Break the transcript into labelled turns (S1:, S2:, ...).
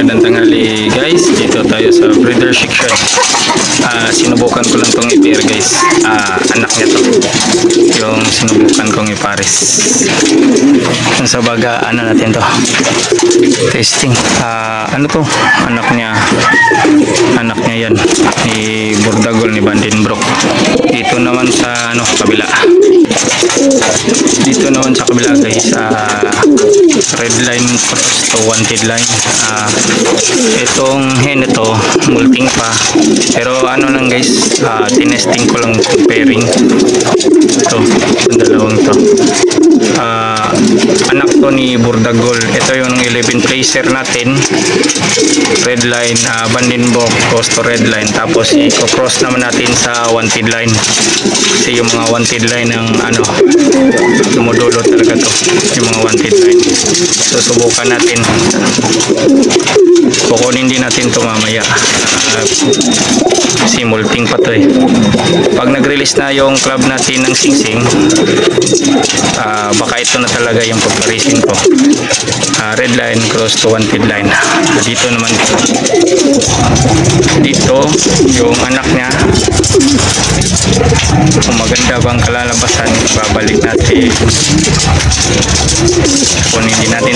S1: Magandang tanghali guys, dito tayo sa breeder section. Sinubukan ko lang tong i-pair guys. Anak niya to, yung sinubukan kong ipares. Sa baga, ano natin to, testing. Ano to, anak niya yan, ni Bordagol, ni Vandenbroek. Dito naman sa kabila, guys, red line cross to wanted line. Itong hen ito multing pa, pero ano lang guys, tinesting ko lang pairing ito, ang dalawang to. Anak to ni Bordagol. Ito yung 11 placer natin, red line, Vandenbroek cross to red line, tapos i-cross naman natin sa wanted line, kasi yung mga wanted line ng tumudulo talaga to, yung mga wanted line. So subukan natin, kukunin din natin to mamaya, kasi multing pa to Pag nag-release na yung club natin ng singsing, baka ito na talaga yung pagparisin ko. Red line cross to wanted line. Dito yung anak niya, kung maganda bang kalalabasan, babalik natin, kunin din natin